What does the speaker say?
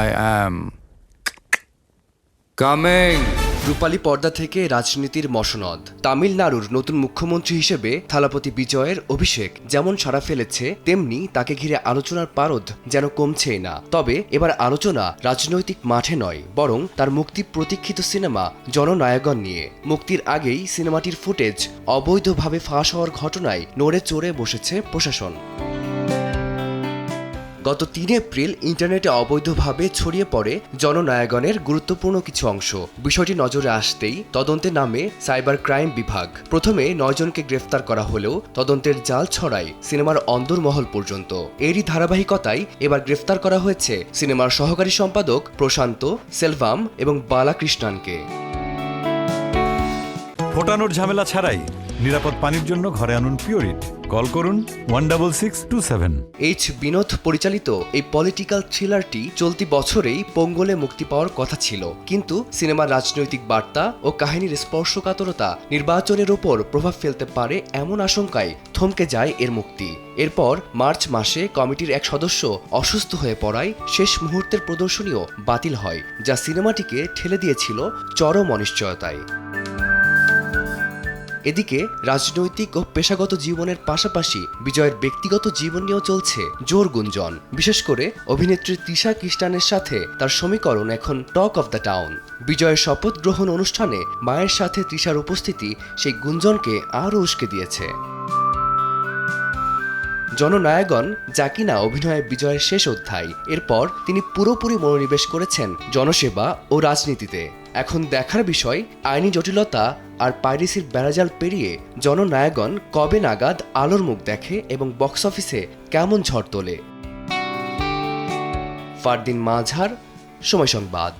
I am coming. রূপালী পর্দা থেকে রাজনীতির মসনদ। তামিলনাড়ুর নতুন মুখ্যমন্ত্রী হিসেবে থালাপতি বিজয়ের অভিষেক যেমন সাড়া ফেলেছে, তেমনি তাকে ঘিরে আলোচনার পারদ যেন কমছেই না। তবে এবার আলোচনা রাজনৈতিক মাঠে নয়, বরং তার মুক্তি প্রতীক্ষিত সিনেমা জননায়কন নিয়ে। মুক্তির আগেই সিনেমাটির ফুটেজ অবৈধভাবে ফাঁস হওয়ার ঘটনায় নড়ে চড়ে বসেছে প্রশাসন। গত ৩ এপ্রিল ইন্টারনেটে অবৈধভাবে ছড়িয়ে পড়ে জননায়কনের গুরুত্বপূর্ণ কিছু অংশ। বিষয়টি নজরে আসতেই তদন্তে নামে সাইবার ক্রাইম বিভাগ। প্রথমে ৯ জনকে গ্রেফতার করা হলেও তদন্তের জাল ছড়ায় সিনেমার অন্দরমহল পর্যন্ত। এরই ধারাবাহিকতায় এবার গ্রেফতার করা হয়েছে সিনেমার সহকারী সম্পাদক প্রশান্ত, সেলভাম এবং বালাকৃষ্ণনকে। ফোটানোর ঝামেলা ছাড়াই নিরাপদ পানির জন্য ঘরে আনুন পিওরিট। কল করুন 16627। এইচ বিনোদ পরিচালিত এই পলিটিক্যাল থ্রিলারটি চলতি বছরেই পোঙ্গলে মুক্তি পাওয়ার কথা ছিল, কিন্তু সিনেমার রাজনৈতিক বার্তা ও কাহিনীর স্পর্শকাতরতা নির্বাচনের ওপর প্রভাব ফেলতে পারে এমন আশঙ্কায় থমকে যায় এর মুক্তি। এরপর মার্চ মাসে কমিটির এক সদস্য অসুস্থ হয়ে পড়ায় শেষ মুহূর্তের প্রদর্শনীও বাতিল হয়, যা সিনেমাটিকে ঠেলে দিয়েছিল চরম অনিশ্চয়তায়। এদিকে রাজনৈতিক ও পেশাগত জীবনের পাশাপাশি বিজয়ের ব্যক্তিগত জীবন নিয়েও চলছে জোর গুঞ্জন। বিশেষ করে অভিনেত্রী তৃষা কৃষ্ণানের সাথে তার সমীকরণ এখন টক অফ দ্য টাউন। বিজয়ের শপথ গ্রহণ অনুষ্ঠানে মায়ের সাথে তৃষার উপস্থিতি সেই গুঞ্জনকে আরও উস্কে দিয়েছে। জননায়কন যা কিনা অভিনয়ে বিজয়ের শেষ অধ্যায়, এরপর তিনি পুরোপুরি মনোনিবেশ করেছেন জনসেবা ও রাজনীতিতে। এখন দেখার বিষয় আইনি জটিলতা আর পাইরেসির বেড়াজাল পেরিয়ে জননায়কন কবে নাগাদ আলোর মুখ দেখে এবং বক্স অফিসে কেমন ঝড় তোলে। ফারদিন মাঝার, সময় সংবাদ।